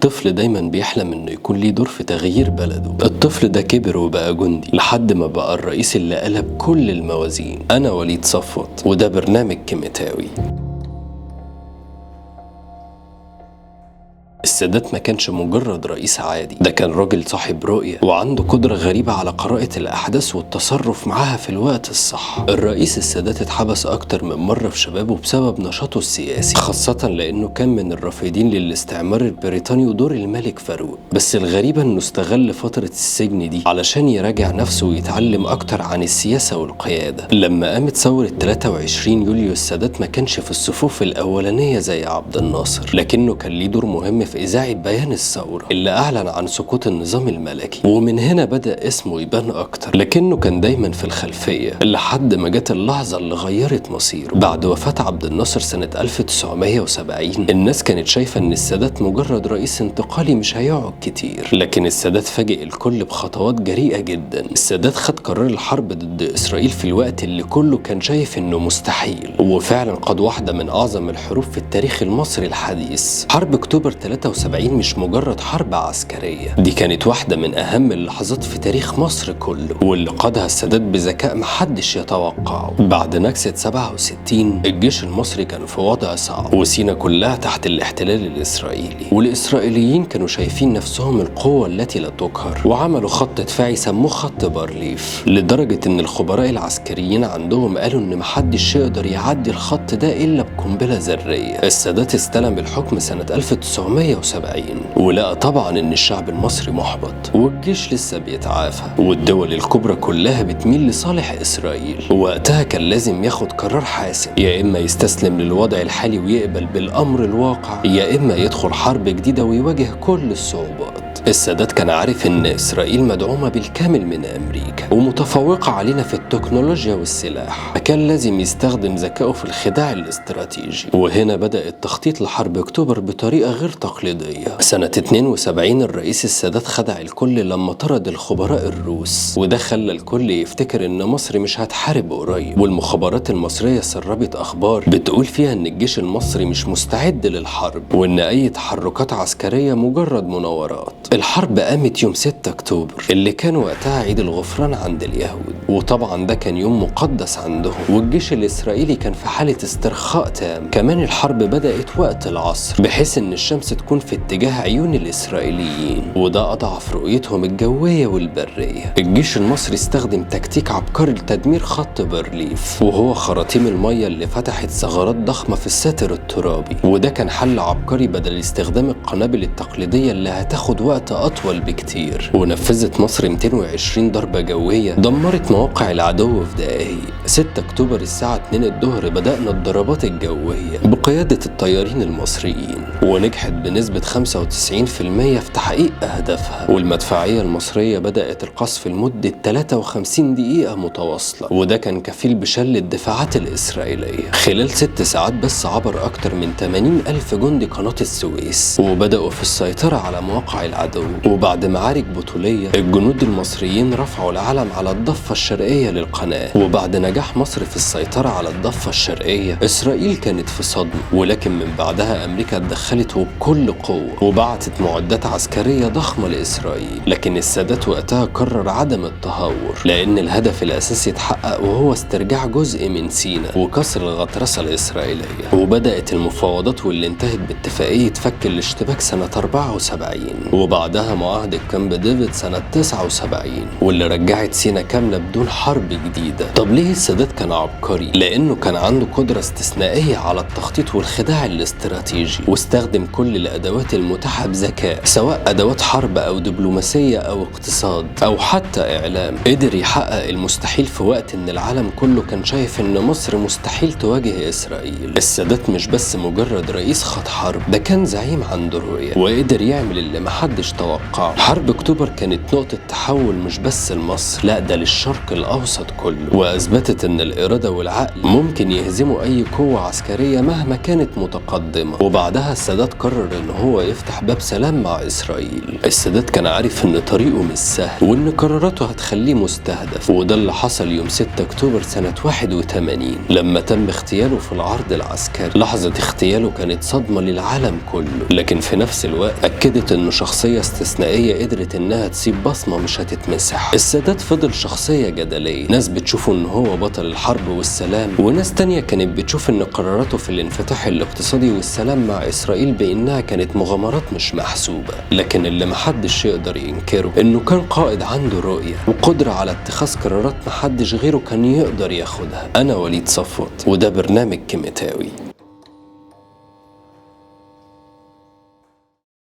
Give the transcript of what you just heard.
طفل دايما بيحلم انه يكون ليه دور في تغيير بلده. الطفل ده كبر وبقى جندي لحد ما بقى الرئيس اللي قلب كل الموازين. انا وليد صفوت وده برنامج كيميتاوي. السادات ما كانش مجرد رئيس عادي، ده كان راجل صاحب رؤية وعنده قدرة غريبة على قراءة الأحداث والتصرف معاها في الوقت الصح. الرئيس السادات اتحبس أكتر من مرة في شبابه بسبب نشاطه السياسي، خاصة لأنه كان من الرافضين للاستعمار البريطاني ودور الملك فاروق. بس الغريبة إنه استغل فترة السجن دي علشان يراجع نفسه ويتعلم أكتر عن السياسة والقيادة. لما قامت ثورة 23 يوليو السادات ما كانش في الصفوف الأولانية زي عبد الناصر، لكنه كان ليه دور مهم في إذاعة بيان الثورة اللي أعلن عن سقوط النظام الملكي، ومن هنا بدأ اسمه يبان أكتر، لكنه كان دايما في الخلفية لحد ما جت اللحظة اللي غيرت مصيره. بعد وفاة عبد الناصر سنة 1970 الناس كانت شايفة إن السادات مجرد رئيس انتقالي مش هيقعد كتير، لكن السادات فاجئ الكل بخطوات جريئة جدا. السادات خد قرار الحرب ضد إسرائيل في الوقت اللي كله كان شايف إنه مستحيل، وفعلا قاد واحدة من أعظم الحروب في التاريخ المصري الحديث. حرب أكتوبر 73 مش مجرد حرب عسكرية، دي كانت واحدة من أهم اللحظات في تاريخ مصر كله، واللي قادها السادات بذكاء محدش يتوقعه. بعد نكسة 67 الجيش المصري كان في وضع صعب، وسينا كلها تحت الاحتلال الإسرائيلي، والإسرائيليين كانوا شايفين نفسهم القوة التي لا تقهر، وعملوا خط دفاعي سموه خط بارليف، لدرجة إن الخبراء العسكريين عندهم قالوا إن محدش يقدر يعدي الخط ده إلا بقنبلة ذرية. السادات استلم الحكم سنة 1970 ولقى طبعا ان الشعب المصري محبط والجيش لسه بيتعافى، والدول الكبرى كلها بتميل لصالح اسرائيل. ووقتها كان لازم ياخد قرار حاسم، يا اما يستسلم للوضع الحالي ويقبل بالامر الواقع، يا اما يدخل حرب جديدة ويواجه كل الصعوبات. السادات كان عارف ان اسرائيل مدعومة بالكامل من امريكا ومتفوقة علينا في التكنولوجيا والسلاح، فكان لازم يستخدم ذكائه في الخداع الاستراتيجي. وهنا بدأ التخطيط لحرب اكتوبر بطريقة غير تقليدية. سنة 72 الرئيس السادات خدع الكل لما طرد الخبراء الروس، وده خلى الكل يفتكر ان مصر مش هتحارب قريب، والمخابرات المصرية سربت اخبار بتقول فيها ان الجيش المصري مش مستعد للحرب، وان اي تحركات عسكرية مجرد مناورات. الحرب قامت يوم 6 اكتوبر اللي كان وقتها عيد الغفران عند اليهود، وطبعا ده كان يوم مقدس عندهم، والجيش الاسرائيلي كان في حالة استرخاء تام. كمان الحرب بدأت وقت العصر بحيث ان الشمس تكون في اتجاه عيون الإسرائيليين، وده أضعف رؤيتهم الجوية والبرية. الجيش المصري استخدم تكتيك عبقري لتدمير خط بارليف، وهو خراطيم المية اللي فتحت ثغرات ضخمة في الساتر الترابي، وده كان حل عبقري بدل استخدام القنابل التقليدية اللي هتاخد وقت أطول بكتير. ونفذت مصر 220 ضربة جوية دمرت مواقع العدو في دقايق. 6 أكتوبر الساعة 2 الظهر بدأنا الضربات الجوية بقيادة الطيارين المصريين، ونجحت بنسبة 95% في تحقيق أهدافها. والمدفعية المصرية بدأت القصف لمدة 53 دقيقة متواصلة، وده كان كفيل بشل الدفاعات الإسرائيلية. خلال 6 ساعات بس عبر أكتر من 80 ألف جندي قناة السويس، وبدأوا في السيطرة على مواقع العدو. وبعد معارك بطولية الجنود المصريين رفعوا العلم على الضفة الشرقية للقناة. وبعد نجاح مصر في السيطرة على الضفة الشرقية إسرائيل كانت في صدمة، ولكن من بعدها أمريكا اتدخلت وبكل قوة وبعتت معدات عسكرية ضخمة لإسرائيل. لكن السادات وقتها قرر عدم التهور، لأن الهدف الأساسي اتحقق وهو استرجاع جزء من سيناء وكسر الغطرسة الإسرائيلية. وبدأت المفاوضات واللي انتهت باتفاقية فك الاشتباك سنة 74، وبعدها معاهدة كامب ديفيد سنة 79، واللي رجعت سيناء كاملة بدون حرب جديدة. طب ليه السادات كان عبقري؟ لأنه كان عنده قدرة استثنائية على التخطيط والخداع الاستراتيجي، واستخدم كل الأدوات المتاحة بذكاء، سواء أدوات حرب أو دبلوماسية أو اقتصاد أو حتى إعلام. قدر يحقق المستحيل في وقت إن العالم كله كان شايف إن مصر مستحيل تواجه إسرائيل. السادات مش بس مجرد رئيس خاض حرب، ده كان زعيم عنده رؤية وقدر يعمل اللي محدش توقعه. حرب أكتوبر كانت نقطة تحول مش بس لمصر، لا ده للشرق الأوسط الوسط كله، وأثبتت إن الإرادة والعقل ممكن يهزموا أي قوة عسكرية مهما كانت متقدمة. وبعدها السادات قرر إن هو يفتح باب سلام مع إسرائيل. السادات كان عارف إن طريقه مش سهل وإن قراراته هتخليه مستهدف، وده اللي حصل يوم 6 أكتوبر سنة 81 لما تم اغتياله في العرض العسكري. لحظة اغتياله كانت صدمة للعالم كله، لكن في نفس الوقت أكدت إنه شخصية استثنائية قدرت إنها تسيب بصمة مش هتتمسح. السادات فضل شخصية جدلية، ناس بتشوفه إن هو بطل الحرب والسلام، وناس تانية كانت بتشوف إن قراراته في الانفتاح الاقتصادي والسلام مع إسرائيل بإنها كانت مغامرات مش محسوبة. لكن اللي محدش يقدر ينكره إنه كان قائد عنده رؤية وقدرة على اتخاذ قرارات محدش غيره كان يقدر ياخدها. أنا وليد صفوت، وده برنامج كيميتاوي.